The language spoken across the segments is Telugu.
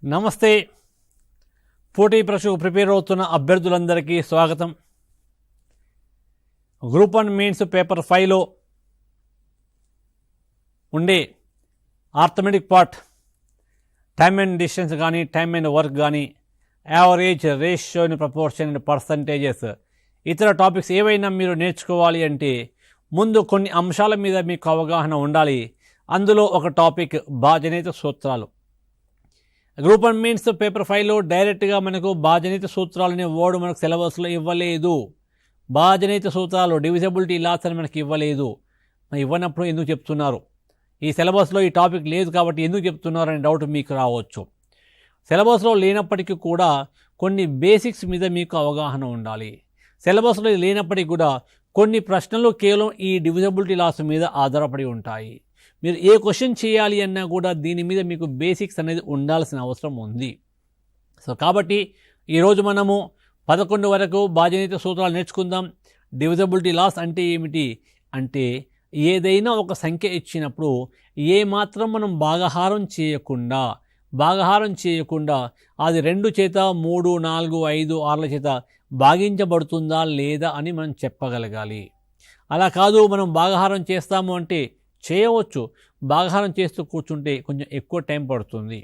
నమస్తే. పోటీ పరీక్షకు ప్రిపేర్ అవుతున్న అభ్యర్థులందరికీ స్వాగతం. గ్రూప్ 1 మెయిన్స్ పేపర్ 5లో ఉండే arithmetic part, time and distance కానీ, టైమ్ అండ్ వర్క్ కానీ, average, ratio and proportion and percentages, ఇతర టాపిక్స్ ఏవైనా మీరు నేర్చుకోవాలి అంటే ముందు కొన్ని అంశాల మీద మీకు అవగాహన ఉండాలి. అందులో ఒక టాపిక్ బాజనీత సూత్రాలు. గ్రూప్ 1 మెయిన్స్ పేపర్ 5లో డైరెక్ట్గా మనకు బాజనీత సూత్రాలు అనే వర్డ్ మనకు సిలబస్లో ఇవ్వలేదు. బాజనీత సూత్రాలు, డివిజిబిలిటీ లాస్ అని మనకి ఇవ్వలేదు. ఇవ్వనప్పుడు ఎందుకు చెప్తున్నారు? ఈ సిలబస్లో ఈ టాపిక్ లేదు కాబట్టి ఎందుకు చెప్తున్నారు అనే డౌట్ మీకు రావచ్చు. సిలబస్లో లేనప్పటికీ కూడా కొన్ని బేసిక్స్ మీద మీకు అవగాహన ఉండాలి. సిలబస్లో లేనప్పటికీ కూడా కొన్ని ప్రశ్నలు కేవలం ఈ డివిజిబిలిటీ లాస్ మీద ఆధారపడి ఉంటాయి. మీరు ఏ క్వశ్చన్ చేయాలి అన్నా కూడా దీని మీద మీకు బేసిక్స్ అనేది ఉండాల్సిన అవసరం ఉంది. సో కాబట్టి ఈరోజు మనము 11 వరకు బాజనీత సూత్రాలు నేర్చుకుందాం. డివిజిబిలిటీ లాస్ అంటే ఏమిటి అంటే, ఏదైనా ఒక సంఖ్య ఇచ్చినప్పుడు ఏ మాత్రం మనం భాగహారం చేయకుండా అది 2 చేత, 3, 4, 5, 6 చేత భాగించబడుతుందా లేదా అని మనం చెప్పగలగాలి. అలా కాదు మనం భాగహారం చేస్తాము అంటే చేయవచ్చు. భాగహారం చేస్తూ కూర్చుంటే కొంచెం ఎక్కువ టైం పడుతుంది.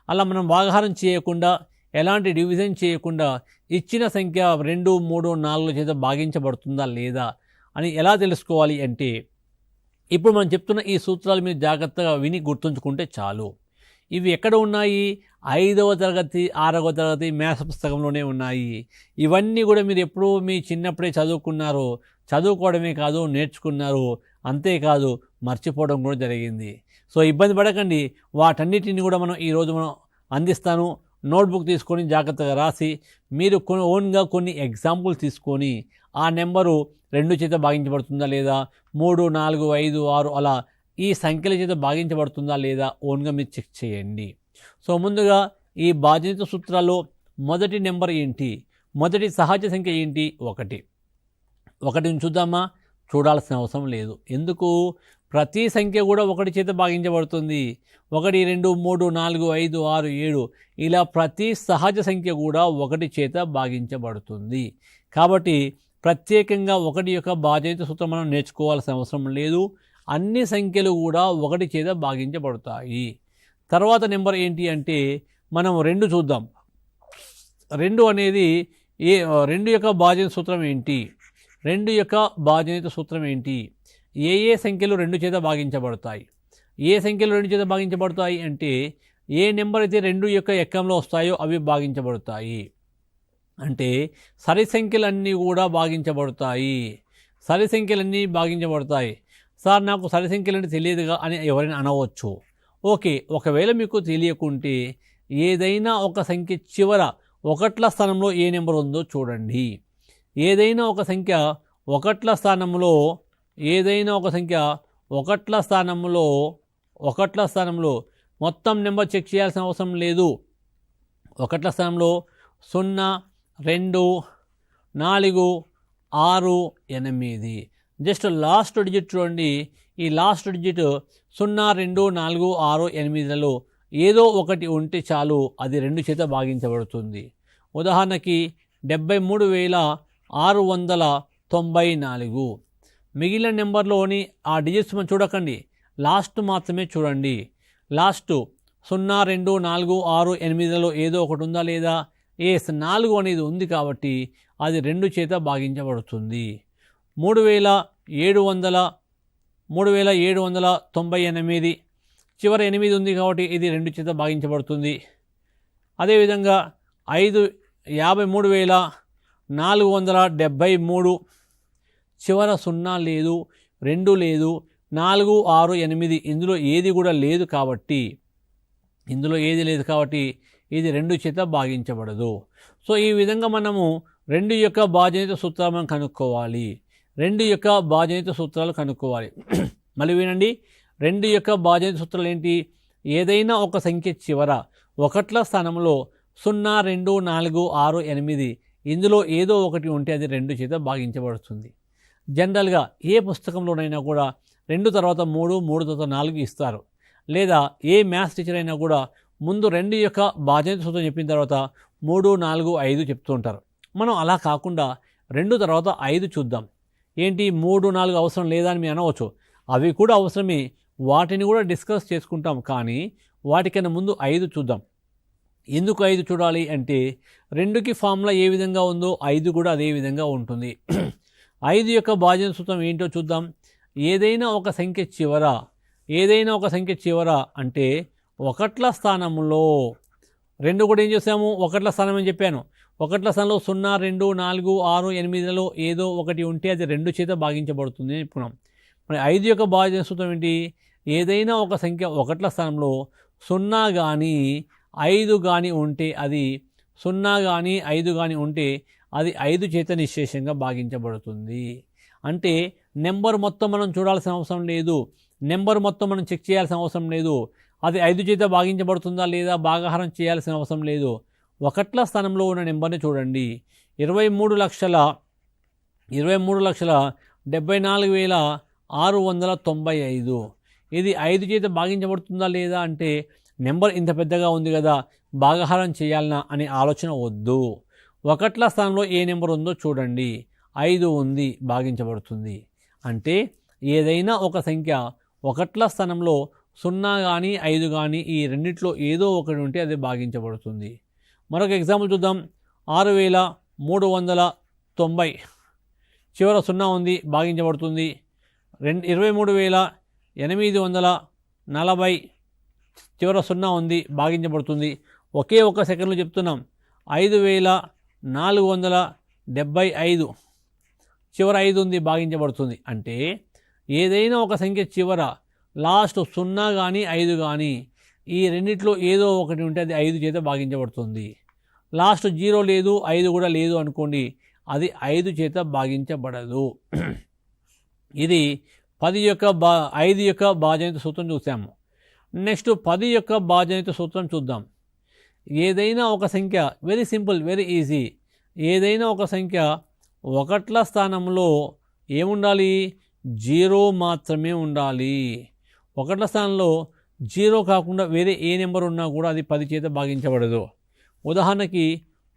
అలా మనం భాగహారం చేయకుండా, ఎలాంటి డివిజన్ చేయకుండా ఇచ్చిన సంఖ్య 2, 3, 4 చేత భాగించబడుతుందా లేదా అని ఎలా తెలుసుకోవాలి అంటే, ఇప్పుడు మనం చెప్తున్న ఈ సూత్రాలు మీరు జాగ్రత్తగా విని గుర్తుంచుకుంటే చాలు. ఇవి ఎక్కడ ఉన్నాయి? 5వ తరగతి, 6వ తరగతి మ్యాథ్స్ పుస్తకంలోనే ఉన్నాయి. ఇవన్నీ కూడా మీరు ఎప్పుడూ మీ చిన్నప్పుడే చదువుకున్నారు. చదువుకోవడమే కాదు, నేర్చుకున్నారు. అంతేకాదు మర్చిపోవడం కూడా జరిగింది. సో ఇబ్బంది పడకండి. వాటన్నిటిని కూడా ఈరోజు మనం అందిస్తాను. నోట్బుక్ తీసుకొని జాగ్రత్తగా రాసి మీరు ఓన్గా కొన్ని ఎగ్జాంపుల్ తీసుకొని ఆ నెంబరు 2 చేత భాగించబడుతుందా లేదా, 3, 4, 5, 6 అలా ఈ సంఖ్యల చేత భాగించబడుతుందా లేదా ఓన్గా మీరు చెక్ చేయండి. సో ముందుగా ఈ బాజనీత సూత్రాల్లో మొదటి నెంబర్ ఏంటి? మొదటి సహజ సంఖ్య ఏంటి? 1. 1ని చూద్దామా? చూడాల్సిన అవసరం లేదు. ఎందుకు? ప్రతి సంఖ్య కూడా 1 చేత భాగించబడుతుంది. 1, 2, 3, 4, 5, 6, 7 ఇలా ప్రతి సహజ సంఖ్య కూడా 1 చేత భాగించబడుతుంది. కాబట్టి ప్రత్యేకంగా 1 యొక్క బాజనీత సూత్రం మనం నేర్చుకోవాల్సిన అవసరం లేదు. అన్ని సంఖ్యలు కూడా 1 చేత భాగించబడతాయి. తర్వాత నెంబర్ ఏంటి అంటే, మనం 2 చూద్దాం. 2 అనేది 2 యొక్క బాజనీత సూత్రం ఏంటి? 2 యొక్క బాజనీత సూత్రం ఏంటి? ఏ సంఖ్యలు 2 చేత భాగించబడతాయి? ఏ సంఖ్యలు 2 చేత భాగించబడతాయి అంటే, ఏ నెంబర్ అయితే 2 యొక్క ఎక్కంలో వస్తాయో అవి భాగించబడతాయి. అంటే సరి సంఖ్యలన్నీ కూడా భాగించబడతాయి. సరి సంఖ్యలన్నీ భాగించబడతాయి. సార్ నాకు సరి సంఖ్యలు అంటే తెలియదుగా అని ఎవరైనా అనవచ్చు. ఓకే, ఒకవేళ మీకు తెలియకుంటే ఏదైనా ఒక సంఖ్య చివర 1ల స్థానంలో ఏ నెంబర్ ఉందో చూడండి. ఏదైనా ఒక సంఖ్య 1ల స్థానంలో మొత్తం నెంబర్ చెక్ చేయాల్సిన అవసరం లేదు. 1ల స్థానంలో 0, 2, 4, 6, 8 జస్ట్ లాస్ట్ డిజిట్ చూడండి. ఈ లాస్ట్ డిజిట్ 0, 2, 4, 6, 8లలో ఏదో ఒకటి ఉంటే చాలు, అది 2 చేత భాగించబడుతుంది. ఉదాహరణకి 73,694. మిగిలిన నెంబర్లోని ఆ డిజిట్స్ మనం చూడకండి, లాస్ట్ మాత్రమే చూడండి. లాస్ట్ 0, 2, 4, 6, 8లలో ఏదో ఒకటి ఉందా లేదా? 4 అనేది ఉంది కాబట్టి అది 2 చేత భాగించబడుతుంది. 3,798 చివరి 8 ఉంది కాబట్టి ఇది 2 చేత భాగించబడుతుంది. అదేవిధంగా 53,473 చివర 0 లేదు, 2 లేదు, 4, 6, 8 ఇందులో ఏది కూడా లేదు కాబట్టి ఇది 2 చేత భాగించబడదు. సో ఈ విధంగా మనము 2 యొక్క బాజనీత సూత్రాలు మనం కనుక్కోవాలి. 2 యొక్క బాజనీత సూత్రాలు కనుక్కోవాలి. మళ్ళీ వినండి, 2 యొక్క బాజనీత సూత్రాలు ఏంటి? ఏదైనా ఒక సంఖ్య చివర 1ల స్థానంలో 0, 2, 4, 6, 8 ఇందులో ఏదో ఒకటి ఉంటే అది 2 చేత భాగించబడుతుంది. జనరల్గా ఏ పుస్తకంలోనైనా కూడా 2 తర్వాత 3, 3 తర్వాత 4 ఇస్తారు. లేదా ఏ మ్యాథ్స్ టీచర్ అయినా కూడా ముందు 2 యొక్క భాజాంత సూత్రం చెప్పిన తర్వాత 3, 4, 5 చెప్తూ ఉంటారు. మనం అలా కాకుండా 2 తర్వాత 5 చూద్దాం. ఏంటి 3, 4 అవసరం లేదా అని మీరు అనవచ్చు. అవి కూడా అవసరమే, వాటిని కూడా డిస్కస్ చేసుకుంటాం. కానీ వాటికన్నా ముందు 5 చూద్దాం. ఎందుకు 5 చూడాలి అంటే 2కి ఫార్ములా ఏ విధంగా ఉందో 5 కూడా అదే విధంగా ఉంటుంది. 5 యొక్క భాజన సూత్రం ఏంటో చూద్దాం. ఏదైనా ఒక సంఖ్య చివర అంటే ఒకట్ల స్థానంలో 2 కూడా ఏం చేసాము, ఒకట్ల స్థానం అని చెప్పాను. ఒకట్ల స్థానంలో 0, 2, 4, 6, 8లలో ఏదో ఒకటి ఉంటే అది 2 చేత భాగించబడుతుంది అని చెప్పుకున్నాం. మరి 5 యొక్క భాజన సూత్రం ఏంటి, ఏదైనా ఒక సంఖ్య ఒకట్ల స్థానంలో 0 కానీ 5 కానీ ఉంటే అది 0 కానీ 5 కానీ ఉంటే అది 5 చేత నిశ్శేషంగా భాగించబడుతుంది. అంటే నెంబర్ మొత్తం మనం చూడాల్సిన అవసరం లేదు, నెంబర్ మొత్తం మనం చెక్ చేయాల్సిన అవసరం లేదు. అది 5 చేత భాగించబడుతుందా లేదా భాగాహారం చేయాల్సిన అవసరం లేదు. ఒకట్ల స్థానంలో ఉన్న నెంబర్ని చూడండి. 23,74,695. ఇది 5 చేత భాగించబడుతుందా లేదా అంటే నెంబర్ ఇంత పెద్దగా ఉంది కదా, భాగాహారం చేయాలనా అనే ఆలోచన వద్దు. ఒకట్ల స్థానంలో ఏ నెంబర్ ఉందో చూడండి. 5 ఉంది, భాగించబడుతుంది. అంటే ఏదైనా ఒక సంఖ్య ఒకట్ల స్థానంలో 0 కానీ 5 కానీ ఈ రెండిట్లో ఏదో ఒకటి ఉంటే అది భాగించబడుతుంది. మరొక ఎగ్జాంపుల్ చూద్దాం. 6,390 చివర 0 ఉంది, భాగించబడుతుంది. 23,840 చివర 0 ఉంది, భాగించబడుతుంది. ఒకే ఒక సెకండ్లో చెప్తున్నాం. 5,475 చివర 5 ఉంది, భాగించబడుతుంది. అంటే ఏదైనా ఒక సంఖ్య చివర లాస్ట్ 0 కానీ 5 కానీ ఈ రెండిట్లో ఏదో ఒకటి ఉంటే అది 5 చేత భాగించబడుతుంది. లాస్ట్ 0 లేదు, 5 కూడా లేదు అనుకోండి, అది 5 చేత భాగించబడదు. ఇది 5 యొక్క భాజనిత సూత్రం చూసాము. నెక్స్ట్ 10 యొక్క భాజనిత సూత్రం చూద్దాం. ఏదైనా ఒక సంఖ్య, వెరీ సింపుల్, వెరీ ఈజీ. ఏదైనా ఒక సంఖ్య ఒకట్ల స్థానంలో ఏముండాలి, 0 మాత్రమే ఉండాలి. ఒకట్ల స్థానంలో 0 కాకుండా వేరే ఏ నెంబర్ ఉన్నా కూడా అది 10 చేత భాగించబడదు. ఉదాహరణకి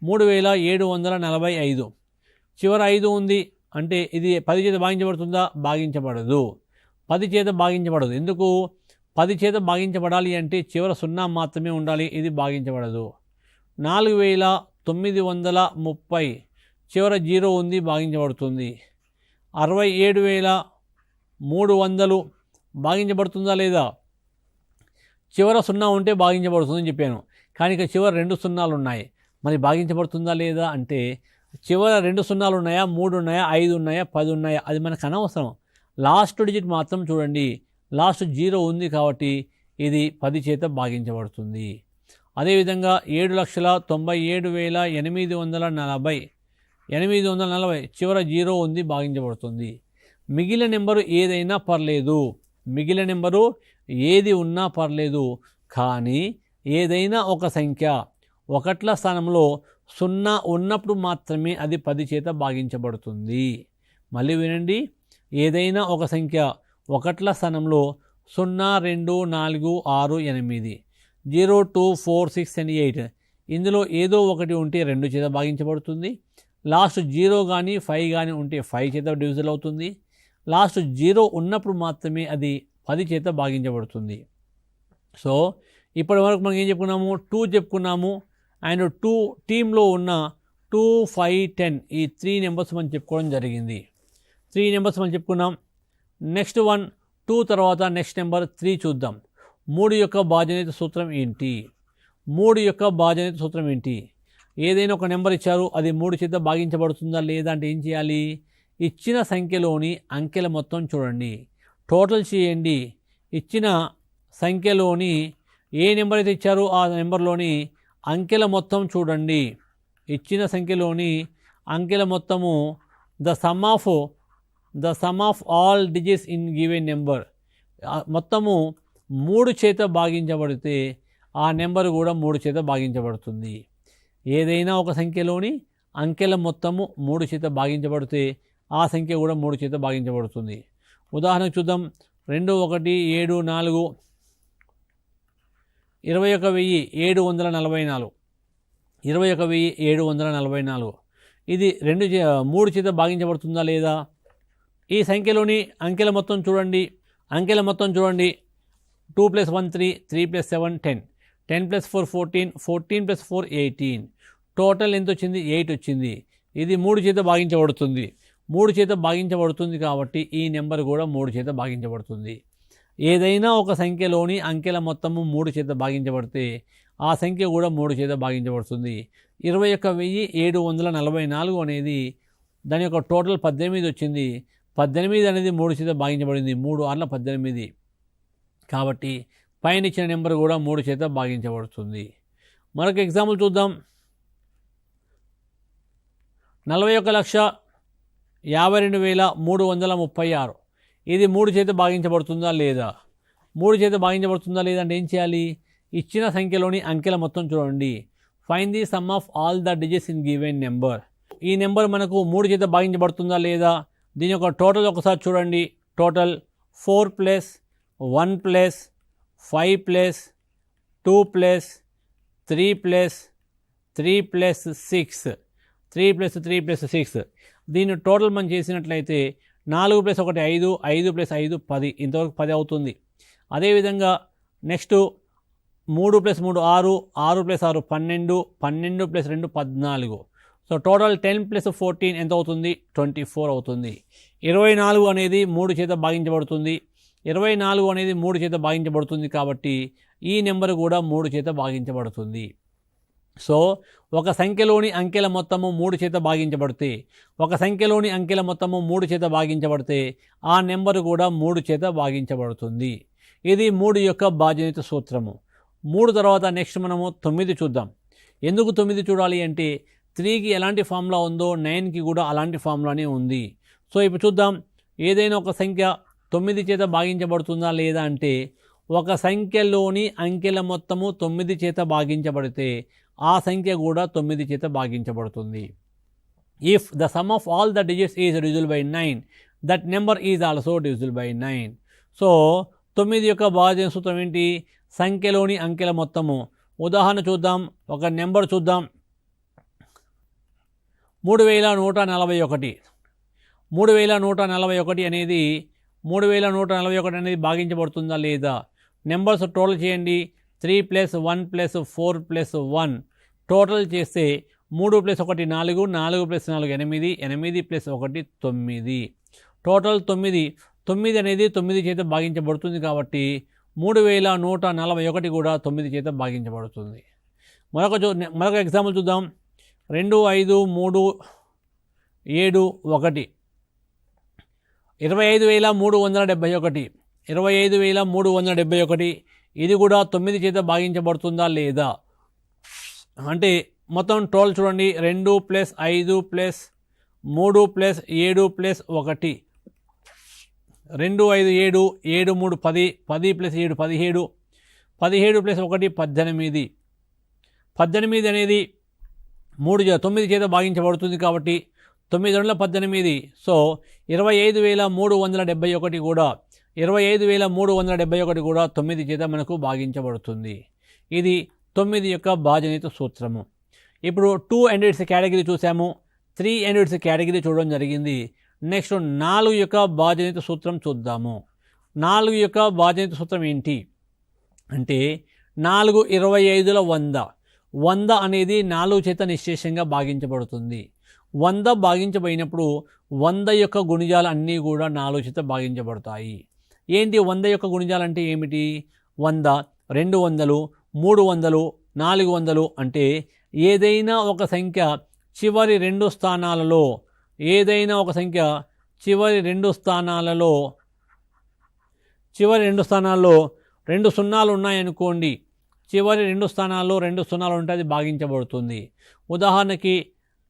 3,745 చివర 5 ఉంది అంటే ఇది 10 చేత భాగించబడుతుందా, భాగించబడదు. 10 చేత భాగించబడదు. ఎందుకు, 10 చేత భాగించబడాలి అంటే చివర 0 మాత్రమే ఉండాలి, ఇది భాగించబడదు. 4,930 చివర 0 ఉంది, భాగించబడుతుంది. 67,300 భాగించబడుతుందా లేదా, చివర 0 ఉంటే భాగించబడుతుందని చెప్పాను. కానీ ఇక చివర 2 సున్నాలు ఉన్నాయి, మరి భాగించబడుతుందా లేదా అంటే చివర 2 సున్నాలు ఉన్నాయా, 3 ఉన్నాయా, 5 ఉన్నాయా, 10 ఉన్నాయా, అది మనకు అనవసరం. లాస్ట్ డిజిట్ మాత్రం చూడండి. లాస్ట్ 0 ఉంది కాబట్టి ఇది 10 చేత భాగించబడుతుంది. అదేవిధంగా 7,97,840 చివర 0 ఉంది, భాగించబడుతుంది. మిగిలిన నెంబరు ఏదైనా పర్లేదు, మిగిలిన నెంబరు ఏది ఉన్నా పర్లేదు, కానీ ఏదైనా ఒక సంఖ్య ఒకట్ల స్థానంలో 0 ఉన్నప్పుడు మాత్రమే అది 10 చేత భాగించబడుతుంది. మళ్ళీ వినండి. ఏదైనా ఒక సంఖ్య ఒకట్ల స్థానంలో 0, 2, 4, 6, 8, 0, 2, 4, 6 and 8 ఇందులో ఏదో ఒకటి ఉంటే 2 చేత భాగించబడుతుంది. లాస్ట్ 0 కానీ 5 కానీ ఉంటే 5 చేత డివిజల్ అవుతుంది. లాస్ట్ 0 ఉన్నప్పుడు మాత్రమే అది 10 చేత భాగించబడుతుంది. సో ఇప్పటి వరకు మనం ఏం చెప్పుకున్నాము, 2 చెప్పుకున్నాము. అండ్ 2 టీంలో ఉన్న 2, 5, 10 ఈ 3 నెంబర్స్ మనం చెప్పుకోవడం జరిగింది. 3 నెంబర్స్ మనం చెప్పుకున్నాం. నెక్స్ట్ 2 తర్వాత నెక్స్ట్ నెంబర్ 3 చూద్దాం. 3 యొక్క భాజనిత సూత్రం ఏంటి, 3 యొక్క భాజనిత సూత్రం ఏంటి. ఏదైనా ఒక నెంబర్ ఇచ్చారు, అది 3 చేత భాగించబడుతుందా లేదా అంటే ఏం చేయాలి, ఇచ్చిన సంఖ్యలోని అంకెల మొత్తం చూడండి, టోటల్ చేయండి. ఇచ్చిన సంఖ్యలోని ఏ నెంబర్ అయితే ఇచ్చారో ఆ నెంబర్లోని అంకెల మొత్తం చూడండి. ఇచ్చిన సంఖ్యలోని అంకెల మొత్తము the sum of all digits in given number మొత్తము 3 చేత భాగించబడితే ఆ నెంబర్ కూడా 3 చేత భాగించబడుతుంది. ఏదైనా ఒక సంఖ్యలోని అంకెల మొత్తము 3 చేత భాగించబడితే ఆ సంఖ్య కూడా 3 చేత భాగించబడుతుంది. ఉదాహరణకు చూద్దాం. 2, 1, 7, 4 21,744, 21,744 ఇది 3 చేత భాగించబడుతుందా లేదా? ఈ సంఖ్యలోని అంకెల మొత్తం చూడండి. 2 + 1 3, 3 + 7 10, 10 + 4 14, 14 + 4 18. టోటల్ ఎంత వచ్చింది? 8 వచ్చింది. ఇది 3 చేత భాగించబడుతుంది. 3 చేత భాగించబడుతుంది కాబట్టి ఈ నెంబర్ కూడా 3 చేత భాగించబడుతుంది. ఏదైనా ఒక సంఖ్యలోని అంకెల మొత్తము 3 చేత భాగించబడితే ఆ సంఖ్య కూడా 3 చేత భాగించబడుతుంది. 21,744 అనేది దాని యొక్క టోటల్ 18 వచ్చింది. 18 అనేది 3 చేత భాగించబడింది. 3 6 18. కాబట్టి పైన ఇచ్చిన నెంబర్ కూడా 3 చేత భాగించబడుతుంది. మరొక ఎగ్జాంపుల్ చూద్దాం. 41,52,336 ఇది 3 చేత భాగించబడుతుందా లేదా? 3 చేత భాగించబడుతుందా లేదా అంటే ఏం చేయాలి? ఇచ్చిన సంఖ్యలోని అంకెల మొత్తం చూడండి. Find the some of all the digits in given number. ఈ నెంబర్ మనకు 3 చేత భాగించబడుతుందా లేదా? దీని యొక్క టోటల్ ఒకసారి చూడండి. టోటల్ 4 + 1 + 5 + 2 + 3 + 3 + 6, 3 + 3 + 6. దీని టోటల్ మనం చేసినట్లయితే 4 + 1 5, 5 + 5 10, ఇంతవరకు 10 అవుతుంది. అదేవిధంగా నెక్స్ట్ 3 + 3 6, 6 + 6 12, 12 + 2 14. సో టోటల్ 10 + 14 ఎంత అవుతుంది? 24 అవుతుంది. 24 అనేది 3 చేత భాగించబడుతుంది. 24 అనేది 3 చేత భాగించబడుతుంది కాబట్టి ఈ నెంబర్ కూడా 3 చేత భాగించబడుతుంది. సో ఒక సంఖ్యలోని అంకెల మొత్తము 3 చేత భాగించబడితే ఆ నెంబరు కూడా 3 చేత భాగించబడుతుంది. ఇది 3 యొక్క భాజనిత సూత్రము. 3 తర్వాత నెక్స్ట్ మనము 9 చూద్దాం. ఎందుకు 9 చూడాలి అంటే 3కి ఎలాంటి ఫార్ములా ఉందో 9కి కూడా అలాంటి ఫార్ములానే ఉంది. సో ఇప్పుడు చూద్దాం. ఏదైనా ఒక సంఖ్య 9 చేత భాగించబడుతుందా లేదా అంటే ఒక సంఖ్యలోని అంకెల మొత్తము 9 చేత భాగించబడితే ఆ సంఖ్య కూడా 9 చేత భాగించబడుతుంది. If the sum of all the digits is divisible by 9, that number is also divisible by 9. So 9 యొక్క భాజన సూత్రం ఏంటి? సంఖ్యలోని అంకెల మొత్తము. ఉదాహరణ చూద్దాం. ఒక నెంబర్ చూద్దాం. 3141. 3141 అనేది 3141 అనేది భాగించబడుతుందా లేదా? నెంబర్స్ టోటల్ చేయండి. 3 + 1 + 4 + 1 టోటల్ చేస్తే 3 + 1 4, 4 + 4 8, 8 + 1 9. టోటల్ 9. 9 అనేది 9 చేత భాగించబడుతుంది కాబట్టి 3141 కూడా 9 చేత భాగించబడుతుంది. మరొక ఎగ్జాంపుల్ చూద్దాం. 2 5 3 7 1. 25,371. 25,371 ఇది కూడా 9 చేత భాగించబడుతుందా లేదా అంటే మొత్తం టోటల్ చూడండి. 2 + 5 + 3 + 7 + 1. 2 5 7, 7 3 10, 10 + 7 17, 17 + 1 18. 18 అనేది 9 చేత భాగించబడుతుంది కాబట్టి 9 2 18. సో 25,371 కూడా 25,371 కూడా 9 చేత మనకు భాగించబడుతుంది. ఇది 9 యొక్క భాజనిత సూత్రము. ఇప్పుడు 2 ఎండిడ్స్ కేటగిరీ చూసాము. 3 ఎండిడ్స్ కేటగిరీ చూడడం జరిగింది. నెక్స్ట్ 4 యొక్క భాజనిత సూత్రం చూద్దాము. 4 యొక్క భాజనిత సూత్రం ఏంటి అంటే 4 25ల 100. 100 అనేది 4 చేత నిశ్శేషంగా భాగించబడుతుంది. 100 భాగించబడినప్పుడు 100 యొక్క గుణిజాలు అన్నీ కూడా 4 చేత భాగించబడతాయి. ఏంటి 100 యొక్క గుణిజాలు అంటే ఏమిటి? 100, 200, 300, 400 అంటే ఏదైనా ఒక సంఖ్య చివరి 2 స్థానాలలో చివరి 2 స్థానాల్లో 2 సున్నాలు ఉన్నాయనుకోండి. చివరి 2 స్థానాల్లో 2 సున్నాలు ఉంటే అది భాగించబడుతుంది. ఉదాహరణకి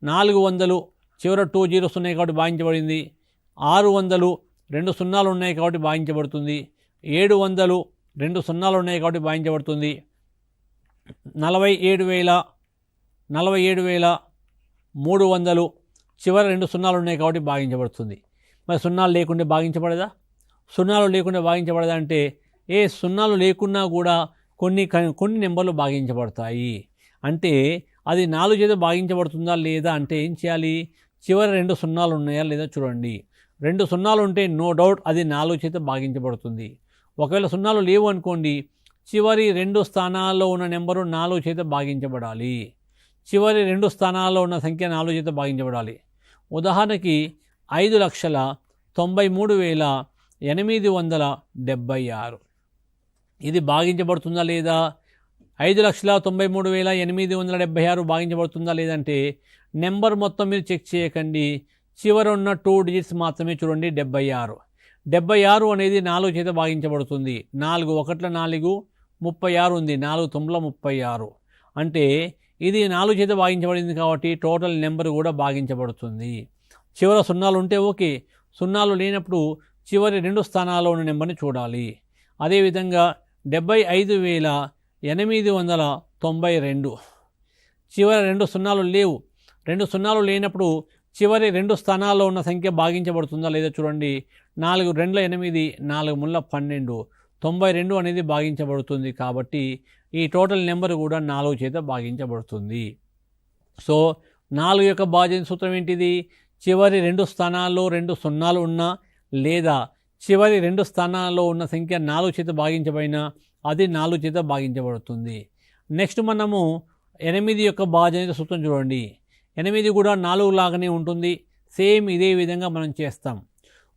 400 చివర 2 జీరోస్ ఉన్నాయి కాబట్టి భాగించబడింది. 600 2 సున్నాలు ఉన్నాయి కాబట్టి భాగించబడుతుంది. 700 2 సున్నాలు ఉన్నాయి కాబట్టి భాగించబడుతుంది. 47,300 చివరి 2 సున్నాలు ఉన్నాయి కాబట్టి భాగించబడుతుంది. మరి సున్నాలు లేకుండా భాగించబడదా? సున్నాలు లేకుండా భాగించబడదా అంటే సున్నాలు లేకున్నా కూడా కొన్ని నెంబర్లు భాగించబడతాయి. అంటే అది 4 చేత భాగించబడుతుందా లేదా అంటే ఏం చేయాలి? చివరి 2 సున్నాలు ఉన్నాయా లేదా చూడండి. 2 సున్నాలు ఉంటే నో డౌట్ అది 4 చేత భాగించబడుతుంది. ఒకవేళ సున్నాలు లేవు అనుకోండి, చివరి 2 స్థానాల్లో ఉన్న నెంబరు 4 చేత భాగించబడాలి. చివరి 2 స్థానాల్లో ఉన్న సంఖ్య 4 చేత భాగించబడాలి. ఉదాహరణకి 5,93,876 ఇది భాగించబడుతుందా లేదా? 5,93,876 భాగించబడుతుందా లేదంటే నెంబర్ మొత్తం మీరు చెక్ చేయకండి, చివర ఉన్న 2 డిజిట్స్ మాత్రమే చూడండి. 76 అనేది 4 చేత భాగించబడుతుంది. 4 1 4 36 ఉంది. 4 9 36 అంటే ఇది 4 చేత భాగించబడింది కాబట్టి టోటల్ నెంబర్ కూడా భాగించబడుతుంది. చివర సున్నాలు ఉంటే ఓకే, సున్నాలు లేనప్పుడు చివరి 2 స్థానాల్లో ఉన్న నెంబర్ని చూడాలి. అదేవిధంగా 75,892 చివరి 2 సున్నాలు లేవు. 2 సున్నాలు లేనప్పుడు చివరి 2 స్థానాల్లో ఉన్న సంఖ్య భాగించబడుతుందా లేదా చూడండి. 4 2 8 4 3 12 92 అనేది భాగించబడుతుంది. కాబట్టి ఈ టోటల్ నెంబర్ కూడా 4 చేత భాగించబడుతుంది. సో 4 యొక్క భాజన సూత్రం ఏంటిది? చివరి 2 స్థానాల్లో 2 సున్నాలు ఉన్నా లేదా చివరి 2 స్థానాల్లో ఉన్న సంఖ్య 4 చేత భాగించబడినా అది 4 చేత భాగించబడుతుంది. నెక్స్ట్ మనము 8 యొక్క భాజన సూత్రం చూడండి. 8 కూడా 4 లాగానే ఉంటుంది. సేమ్ ఇదే విధంగా మనం చేస్తాం.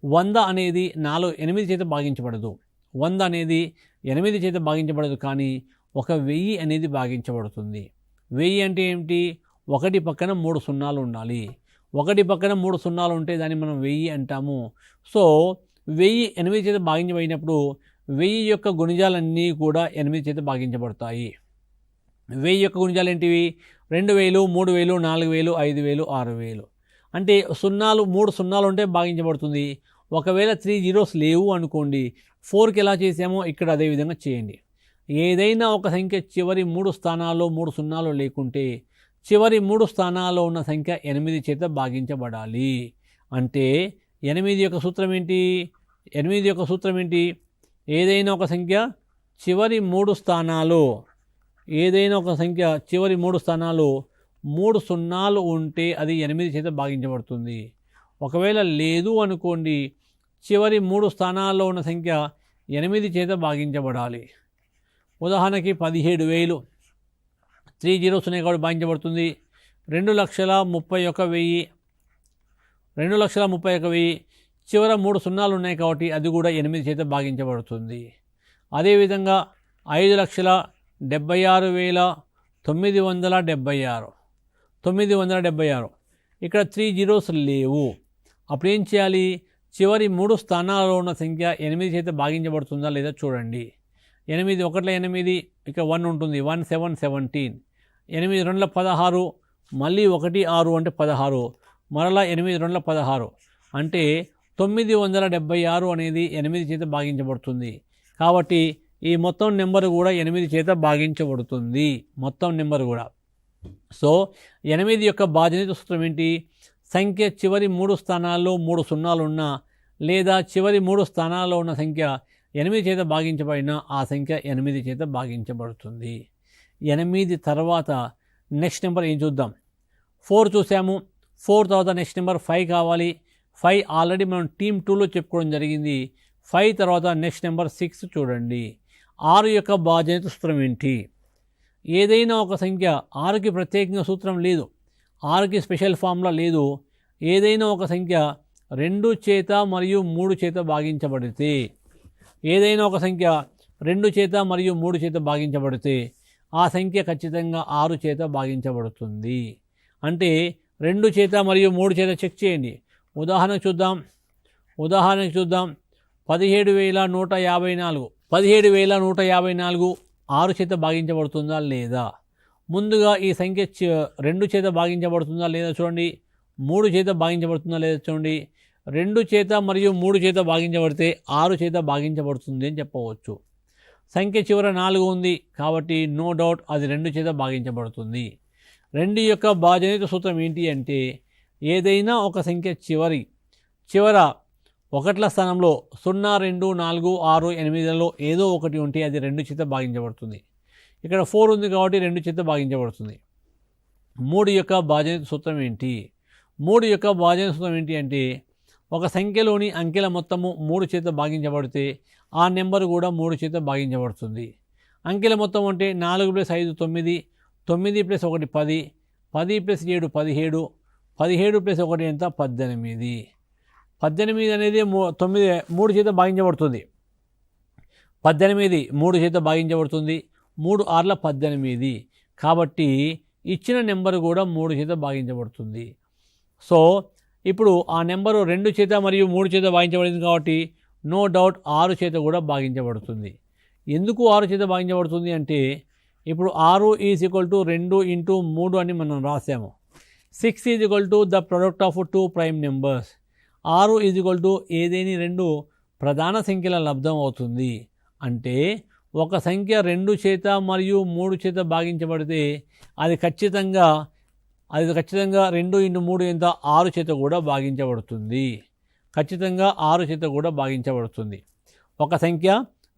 100 అనేది 8 చేత భాగించబడదు. 100 అనేది 8 చేత భాగించబడదు, కానీ 1000 అనేది భాగించబడుతుంది. 1000 అంటే ఏమిటి? 1 పక్కన 3 సున్నాలు ఉండాలి. 1 పక్కన 3 సున్నాలు ఉంటే దాన్ని మనం 1000 అంటాము. సో 1000 8 చేత భాగించబడినప్పుడు 1000 యొక్క గుణిజాలన్నీ కూడా 8 చేత భాగించబడతాయి. 1000 యొక్క గుణిజాలు ఏంటివి? 2000, 3000, 4000, 5000, 6000 అంటే సున్నాలు 3 సున్నాలు ఉంటే భాగించబడుతుంది. ఒకవేళ 3 జీరోస్ లేవు అనుకోండి, 4కి ఎలా చేసామో ఇక్కడ అదే విధంగా చేయండి. ఏదైనా ఒక సంఖ్య చివరి 3 స్థానాల్లో 3 సున్నాలు లేకుంటే చివరి 3 స్థానాల్లో ఉన్న సంఖ్య 8 చేత భాగించబడాలి. అంటే 8 యొక్క సూత్రం ఏంటి? 8 యొక్క సూత్రం ఏంటి? ఏదైనా ఒక సంఖ్య చివరి 3 స్థానాలు ఏదైనా ఒక సంఖ్య చివరి 3 స్థానాలు 3 సున్నాలు ఉంటే అది 8 చేత భాగించబడుతుంది. ఒకవేళ లేదు అనుకోండి, చివరి 3 స్థానాల్లో ఉన్న సంఖ్య 8 చేత భాగించబడాలి. ఉదాహరణకి 17,000 3 జీరోస్ ఉన్నాయి కాబట్టి భాగించబడుతుంది. 2,31,000 2,31,000 చివర 3 సున్నాలు ఉన్నాయి కాబట్టి అది కూడా 8 చేత భాగించబడుతుంది. అదేవిధంగా 5,76,976 ఇక్కడ 3 జీరోస్ లేవు. అప్పుడు ఏం చేయాలి? చివరి 3 స్థానాలలో ఉన్న సంఖ్య 8 చేత భాగించబడుతుందా లేదా చూడండి. 8 1 8 ఇక 1 ఉంటుంది. 1 7 17 8 2 16 మళ్ళీ 1 6 అంటే 16 మరలా 8 2 16 అంటే 976 అనేది 8 చేత భాగించబడుతుంది. కాబట్టి ఈ మొత్తం నెంబర్ కూడా 8 చేత భాగించబడుతుంది. మొత్తం నెంబర్ కూడా. సో 8 యొక్క భాజనీయ సూత్రం ఏంటి? సంఖ్య చివరి 3 స్థానాల్లో 3 సున్నాలు ఉన్నా లేదా చివరి 3 స్థానాల్లో ఉన్న సంఖ్య 8 చేత భాగించబడినా ఆ సంఖ్య 8 చేత భాగించబడుతుంది. 8 తర్వాత నెక్స్ట్ నెంబర్ ఏం చూద్దాం? 4 చూసాము. 4 తర్వాత నెక్స్ట్ నెంబర్ 5 కావాలి. 5 ఆల్రెడీ మనం టీమ్ 2లో చెప్పుకోవడం జరిగింది. 5 తర్వాత నెక్స్ట్ నెంబర్ 6 చూడండి. 6 యొక్క భాజనీయ సూత్రం ఏంటి? ఏదైనా ఒక సంఖ్య 6కి ప్రత్యేకంగా సూత్రం లేదు, 6కి స్పెషల్ ఫార్ములా లేదు. ఏదైనా ఒక సంఖ్య 2 చేత మరియు 3 చేత భాగించబడితే ఏదైనా ఒక సంఖ్య 2 చేత మరియు 3 చేత భాగించబడితే ఆ సంఖ్య ఖచ్చితంగా 6 చేత భాగించబడుతుంది. అంటే 2 చేత మరియు 3 చేత చెక్ చేయండి. ఉదాహరణకు చూద్దాం. 17,154 6 చేత భాగించబడుతుందా లేదా? ముందుగా ఈ సంఖ్య 2 చేత భాగించబడుతుందా లేదా చూడండి. 3 చేత భాగించబడుతుందా లేదా చూడండి. 2 చేత మరియు 3 చేత భాగించబడితే 6 చేత భాగించబడుతుంది అని చెప్పవచ్చు. సంఖ్య చివర 4 ఉంది కాబట్టి నో డౌట్ అది 2 చేత భాగించబడుతుంది. 2 యొక్క భాజనీయ సూత్రం ఏంటి అంటే ఏదైనా ఒక సంఖ్య చివర 1ల స్థానంలో 0 2 4 6 8లలో ఏదో ఒకటి ఉంటే అది 2 చేత భాగించబడుతుంది. ఇక్కడ 4 ఉంది కాబట్టి 2 చేత భాగించబడుతుంది. 3 యొక్క భాజనీయ సూత్రం ఏంటి? 3 యొక్క భాజనీయ సూత్రం ఏంటి అంటే ఒక సంఖ్యలోని అంకెల మొత్తము 3 చేత భాగించబడితే ఆ నెంబర్ కూడా 3 చేత భాగించబడుతుంది. అంకెల మొత్తం అంటే 4 + 5 9, 9 + 1 10, 10 + 7 17, 17 + 1 ఎంత 18. 18 అనేది 3 చేత భాగించబడుతుంది. 18 3 చేత భాగించబడుతుంది. 3 6ల 18. కాబట్టి ఇచ్చిన నెంబర్ కూడా 3 చేత భాగించబడుతుంది. సో ఇప్పుడు ఆ నెంబరు 2 చేత మరియు 3 చేత భాగించబడింది కాబట్టి నో డౌట్ 6 చేత కూడా భాగించబడుతుంది. ఎందుకు 6 చేత భాగించబడుతుంది అంటే ఇప్పుడు 6 = 2 × 3 అని మనం రాసాము. 6 = the product of 2 prime numbers. 6 = ఏదేని 2 ప్రధాన సంఖ్యల లబ్ధం అవుతుంది. అంటే ఒక సంఖ్య 2 చేత మరియు 3 చేత భాగించబడితే అది ఖచ్చితంగా 2 × 3 ఎంత 6 చేత కూడా భాగించబడుతుంది. ఖచ్చితంగా 6 చేత కూడా భాగించబడుతుంది. ఒక సంఖ్య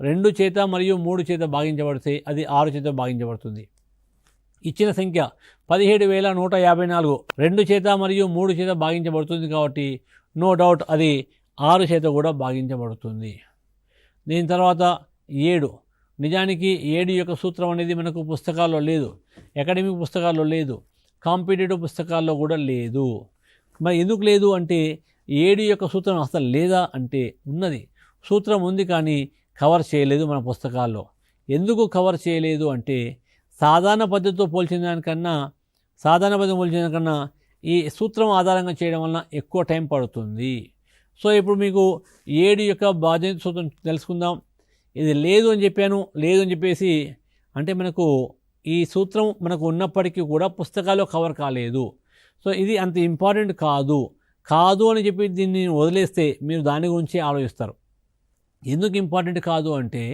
2 చేత మరియు 3 చేత భాగించబడితే అది 6 చేత భాగించబడుతుంది. ఇచ్చిన సంఖ్య 17,154 2 చేత మరియు 3 చేత భాగించబడుతుంది కాబట్టి నో డౌట్ అది 6 చేత కూడా భాగించబడుతుంది. దీని తర్వాత 7. నిజానికి 7 యొక్క సూత్రం అనేది మనకు పుస్తకాల్లో లేదు, అకాడమిక్ పుస్తకాల్లో లేదు, కాంపిటేటివ్ పుస్తకాల్లో కూడా లేదు. మరి ఎందుకు లేదు అంటే 7 యొక్క సూత్రం అసలు లేదా అంటే ఉన్నది, సూత్రం ఉంది కానీ కవర్ చేయలేదు మన పుస్తకాల్లో. ఎందుకు కవర్ చేయలేదు అంటే సాధారణ పద్ధతితో పోల్చిన దానికన్నా ఈ సూత్రం ఆధారంగా చేయడం వలన ఎక్కువ టైం పడుతుంది. సో ఇప్పుడు మీకు 7 యొక్క భాజనీయ సూత్రం తెలుసుకుందాం. ఇది లేదు అని చెప్పాను, లేదు అని చెప్పేసి అంటే మనకు ఈ సూత్రం మనకు ఉన్నప్పటికీ కూడా పుస్తకాల్లో కవర్ కాలేదు. సో ఇది అంత ఇంపార్టెంట్ కాదు అని చెప్పి దీన్ని వదిలేస్తే మీరు దాని గురించి ఆలోచిస్తారు. ఎందుకు ఇంపార్టెంట్ కాదు అంటే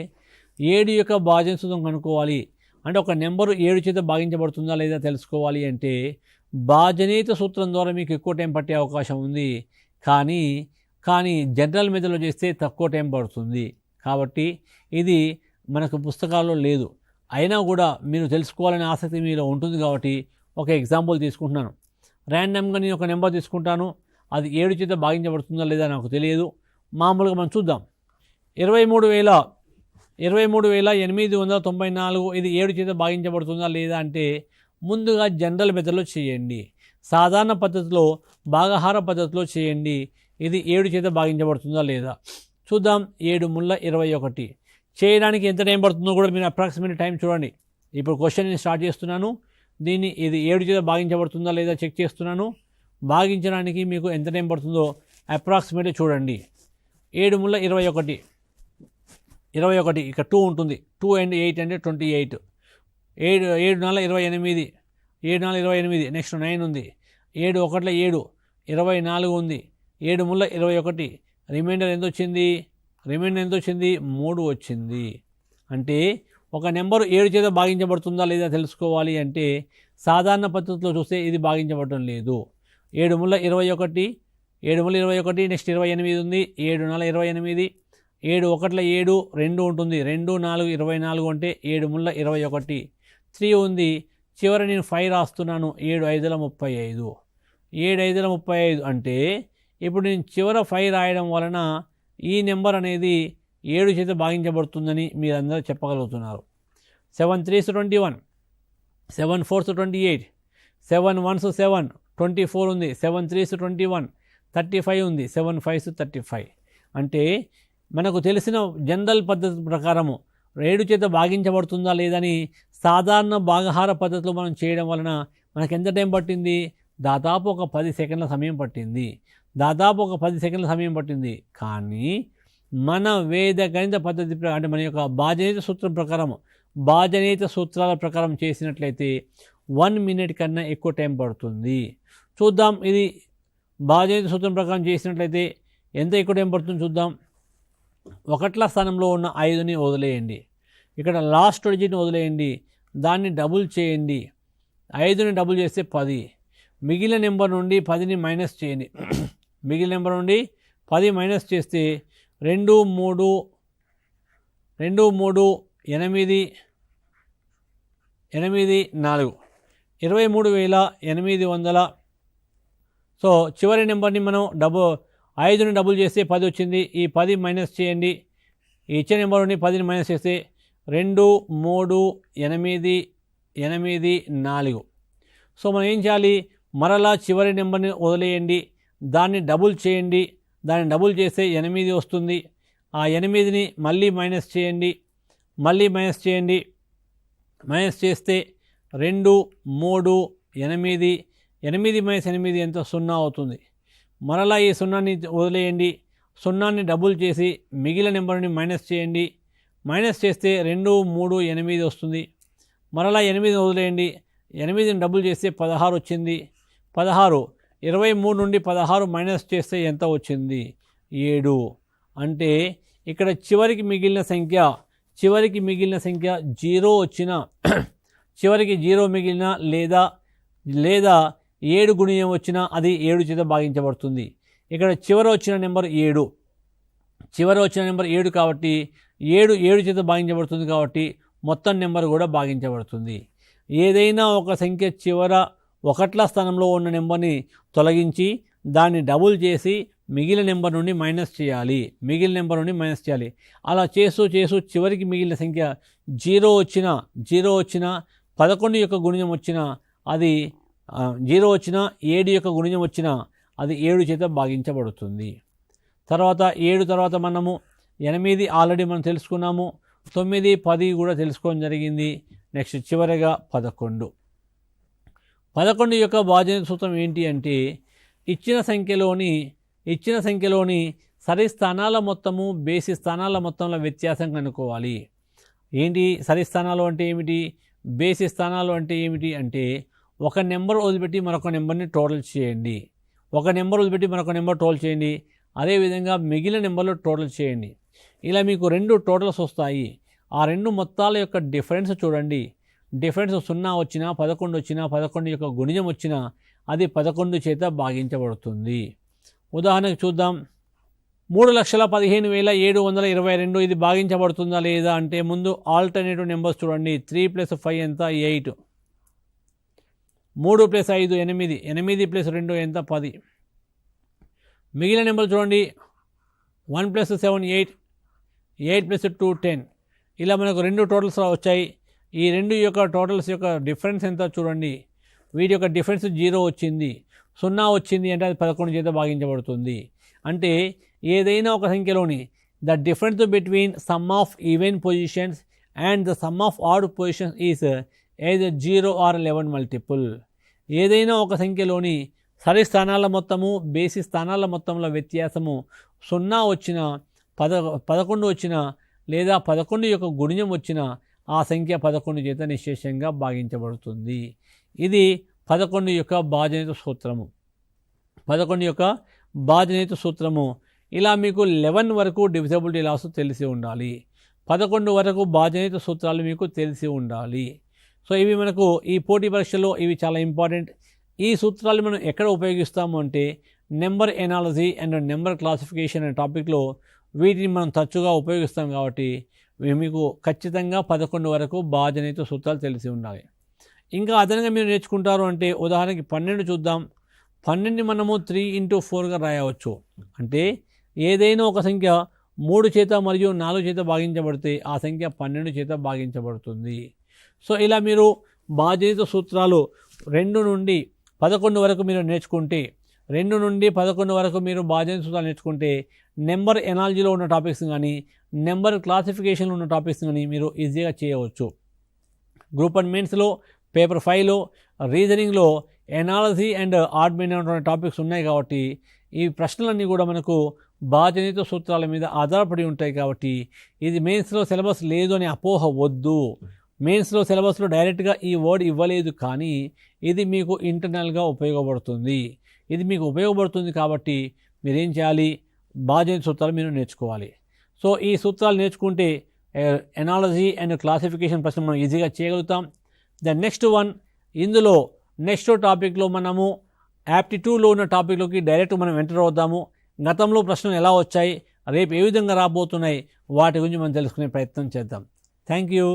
7 యొక్క భాజనీయ సూత్రం కనుక్కోవాలి అంటే ఒక నెంబరు 7 చేత భాగించబడుతుందా లేదా తెలుసుకోవాలి అంటే భాజనీయ సూత్రం ద్వారా మీకు ఎక్కువ టైం పట్టే అవకాశం ఉంది. కానీ జనరల్ మెథడ్లో చేస్తే తక్కువ టైం పడుతుంది. కాబట్టి ఇది మనకు పుస్తకాల్లో లేదు. అయినా కూడా మీరు తెలుసుకోవాలనే ఆసక్తి మీలో ఉంటుంది కాబట్టి ఒక ఎగ్జాంపుల్ తీసుకుంటున్నాను. ర్యాండమ్గా నేను ఒక నెంబర్ తీసుకుంటాను, అది 7 చేత భాగించబడుతుందా లేదా నాకు తెలియదు. మామూలుగా మనం చూద్దాం. 23,894 ఇది 7 చేత భాగించబడుతుందా లేదా అంటే ముందుగా జనరల్ మెథడ్లో చేయండి, సాధారణ పద్ధతిలో భాగహార పద్ధతిలో చేయండి. ఇది 7 చేత భాగించబడుతుందా లేదా చూద్దాం. 7 × 21 చేయడానికి ఎంత టైం పడుతుందో కూడా మీరు అప్రాక్సిమేట్ టైం చూడండి. ఇప్పుడు క్వశ్చన్ నేను స్టార్ట్ చేస్తున్నాను, ఇది 7 చేత భాగించబడుతుందా లేదా చెక్ చేస్తున్నాను. భాగించడానికి మీకు ఎంత టైం పడుతుందో అప్రాక్సిమేట్గా చూడండి. 7 × 21 ఇక 2 ఉంటుంది. 2 × 8 అంటే 28. 7 × 4 28. 7 × 4 28. నెక్స్ట్ 9 ఉంది. 7 × 1 7 24 ఉంది. 7 × 21 రిమైండర్ ఎంత వచ్చింది? 3 వచ్చింది. అంటే ఒక నెంబరు 7 చేత భాగించబడుతుందా లేదా తెలుసుకోవాలి అంటే సాధారణ పద్ధతిలో చూస్తే ఇది భాగించబడటం లేదు. 7 × 21 నెక్స్ట్ 28 ఉంది. 7 × 4 28. 7 × 1 7 2 ఉంటుంది. 2 4 24 అంటే 7 × 21. 3 ఉంది. చివరి నేను 5 రాస్తున్నాను. 7 5 35. 7 5 35 అంటే ఇప్పుడు నేను చివర 5 రాయడం వలన ఈ నెంబర్ అనేది 7 చేత భాగించబడుతుందని మీరందరూ చెప్పగలుగుతున్నారు. 7 3s 21, 7 4s 28, 7 1s 7 24 ఉంది. 7 3s 21, 35 ఉంది. 7 5s 35. అంటే మనకు తెలిసిన జనరల్ పద్ధతి ప్రకారము 7 చేత భాగించబడుతుందా లేదని సాధారణ భాగహార పద్ధతిలో మనం చేయడం వలన మనకు ఎంత టైం పట్టింది? దాదాపు ఒక 10 సెకండ్ల సమయం పట్టింది. కానీ మన వేద గణిత పద్ధతి అంటే మన యొక్క భాజనీయ సూత్రం ప్రకారం భాజనీయ సూత్రాల ప్రకారం చేసినట్లయితే 1 మినిట్ కన్నా ఎక్కువ టైం పడుతుంది. చూద్దాం. ఇది భాజనీయ సూత్రం ప్రకారం చేసినట్లయితే ఎంత ఎక్కువ టైం పడుతుందో చూద్దాం. 1ల స్థానంలో ఉన్న 5ని వదిలేయండి. ఇక్కడ లాస్ట్ డిజిట్ని వదిలేయండి. దాన్ని డబుల్ చేయండి. 5ని డబుల్ చేస్తే 10. మిగిలిన నెంబర్ నుండి 10ని మైనస్ చేయండి. మిగిలిన నెంబర్ నుండి 10 మైనస్ చేస్తే 2 3 8 84 23,800. సో చివరి నెంబర్ని మనం 5ని డబుల్ చేస్తే 10 వచ్చింది. ఈ 10 మైనస్ చేయండి. ఈ ఇచ్చే నెంబర్ని 10ని మైనస్ చేస్తే 2, 3, 8, 8, 4. సో మనం ఏం చేయాలి, మరలా చివరి నెంబర్ని వదిలేయండి, దాన్ని డబుల్ చేయండి. దాన్ని డబుల్ చేస్తే 8 వస్తుంది. ఆ 8ని మళ్ళీ మైనస్ చేయండి, మళ్ళీ మైనస్ చేయండి. మైనస్ చేస్తే 2, 3, 8, 8 మైనస్ 8 ఎంత? 0 అవుతుంది. మరలా ఈ 0ని వదిలేయండి, 0ని డబుల్ చేసి మిగిలిన నెంబర్ని మైనస్ చేయండి. మైనస్ చేస్తే 2, 3, 8 వస్తుంది. మరలా 8ని వదిలేయండి, 8ని డబుల్ చేస్తే 16 వచ్చింది. 16, 23 నుండి 16 మైనస్ చేస్తే ఎంత వచ్చింది? 7. అంటే ఇక్కడ చివరికి మిగిలిన సంఖ్య 0 వచ్చినా, చివరికి 0 మిగిలిన లేదా 7 గుణియం వచ్చినా అది 7 చేత భాగించబడుతుంది. ఇక్కడ చివర వచ్చిన నెంబర్ 7 కాబట్టి 7 చేత భాగించబడుతుంది కాబట్టి మొత్తం నెంబర్ కూడా భాగించబడుతుంది. ఏదైనా ఒక సంఖ్య చివర 1ల స్థానంలో ఉన్న నెంబర్ని తొలగించి దాన్ని డబుల్ చేసి మిగిలిన నెంబర్ నుండి మైనస్ చేయాలి. అలా చేస్తూ చివరికి మిగిలిన సంఖ్య 0 వచ్చినా 11 యొక్క గుణిజం వచ్చినా అది 0 వచ్చినా 7 యొక్క గుణిజం వచ్చినా అది 7 చేత భాగించబడుతుంది. తర్వాత 7 తర్వాత మనము 8 ఆల్రెడీ మనం తెలుసుకున్నాము. 9, 10 కూడా తెలుసుకోవడం జరిగింది. నెక్స్ట్ చివరిగా 11. 11 యొక్క భాజన సూత్రం ఏంటి అంటే ఇచ్చిన సంఖ్యలోని సరి స్థానాల మొత్తము బేసి స్థానాల మొత్తంలో వ్యత్యాసం కనుక్కోవాలి. ఏంటి సరి స్థానాలు అంటే ఏమిటి, బేసి స్థానాలు అంటే ఏమిటి అంటే ఒక నెంబర్ వదిలిపెట్టి మరొక నెంబర్ని టోటల్ చేయండి. అదేవిధంగా మిగిలిన నెంబర్లు టోటల్ చేయండి. ఇలా మీకు 2 టోటల్స్ వస్తాయి. ఆ 2 మొత్తాల యొక్క డిఫరెన్స్ చూడండి. డిఫరెన్స్ 0 వచ్చినా 11 వచ్చినా 11 యొక్క గుణిజం వచ్చినా అది 11 చేత భాగించబడుతుంది. ఉదాహరణకు చూద్దాం. 3,15,722 ఇది భాగించబడుతుందా లేదా అంటే ముందు ఆల్టర్నేటివ్ నెంబర్స్ చూడండి. 3 + 5 ఎంత? 8. 3 + 5 8. 8 + 2 ఎంత? 10. మిగిలిన నెంబర్ చూడండి. 1 + 7 8. 8 + 2 10. ఇలా మనకు 2 టోటల్స్ వచ్చాయి. ఈ 2 యొక్క టోటల్స్ యొక్క డిఫరెన్స్ ఎంత చూడండి. వీటి యొక్క డిఫరెన్స్ 0 వచ్చింది, 0 వచ్చింది అంటే అది 11 చేత భాగించబడుతుంది. అంటే ఏదైనా ఒక సంఖ్యలోని the difference between sum of even positions and the sum of odd positions is either 0 or 11 multiple. ఏదైనా ఒక సంఖ్యలోని సరి స్థానాల మొత్తము బేసి స్థానాల మొత్తంలో వ్యత్యాసము 0 వచ్చినా 11 వచ్చినా లేదా 11 యొక్క గుణిజం వచ్చినా ఆ సంఖ్య 11 చేత నిశ్శేషంగా భాగించబడుతుంది. ఇది 11 యొక్క భాజనిత సూత్రము. ఇలా మీకు 11 వరకు డివిజబిలిటీ లాస్ తెలిసి ఉండాలి. 11 వరకు భాజనిత సూత్రాలు మీకు తెలిసి ఉండాలి. సో ఇవి మనకు ఈ పోటీ పరీక్షలో ఇవి చాలా ఇంపార్టెంట్. ఈ సూత్రాలు మనం ఎక్కడ ఉపయోగిస్తాము అంటే number analogy and number classification అనే టాపిక్లో వీటిని మనం తరచుగా ఉపయోగిస్తాం కాబట్టి మీకు ఖచ్చితంగా 11 వరకు భాజనిత సూత్రాలు తెలిసి ఉండాలి. ఇంకా అదనంగా మీరు నేర్చుకుంటారు అంటే ఉదాహరణకి 12 చూద్దాం. 12ని మనము 3 × 4గా రాయవచ్చు. అంటే ఏదైనా ఒక సంఖ్య 3 చేత మరియు 4 చేత భాగించబడితే ఆ సంఖ్య 12 చేత భాగించబడుతుంది. సో ఇలా మీరు భాజనిత సూత్రాలు 2 నుండి 11 వరకు మీరు నేర్చుకుంటే 2 నుండి 11 వరకు మీరు భాజనిత సూత్రాలు నేర్చుకుంటే నెంబర్ ఎనాలజీలో ఉన్న టాపిక్స్ కానీ నెంబర్ క్లాసిఫికేషన్లో ఉన్న టాపిక్స్ కానీ మీరు ఈజీగా చేయవచ్చు. గ్రూప్ 1 మెయిన్స్లో పేపర్ 5లో రీజనింగ్లో ఎనాలజీ అండ్ ఆర్గ్మెంట్ అనే టాపిక్స్ ఉన్నాయి కాబట్టి ఈ ప్రశ్నలన్నీ కూడా మనకు భాజనిత సూత్రాల మీద ఆధారపడి ఉంటాయి. కాబట్టి ఇది మెయిన్స్లో సిలబస్ లేదు అని అపోహ వద్దు. మెయిన్స్లో సిలబస్లో డైరెక్ట్గా ఈ వర్డ్ ఇవ్వలేదు, కానీ ఇది మీకు ఇంటర్నల్గా ఉపయోగపడుతుంది. ఇది మీకు ఉపయోగపడుతుంది కాబట్టి మీరేం చేయాలి, భాజనిత సూత్రాలు మీరు నేర్చుకోవాలి. సో ఈ సూత్రాలు నేర్చుకుంటే ఎనాలజీ అండ్ క్లాసిఫికేషన్ ప్రశ్న మనం ఈజీగా చేయగలుగుతాం. ద నెక్స్ట్ వన్, ఇందులో నెక్స్ట్ టాపిక్లో మనము యాప్టిట్యూడ్లో ఉన్న టాపిక్లోకి డైరెక్ట్ మనం ఎంటర్ అవుతాము. గతంలో ప్రశ్నలు ఎలా వచ్చాయి, రేపు ఏ విధంగా రాబోతున్నాయి, వాటి గురించి మనం తెలుసుకునే ప్రయత్నం చేద్దాం. Thank you.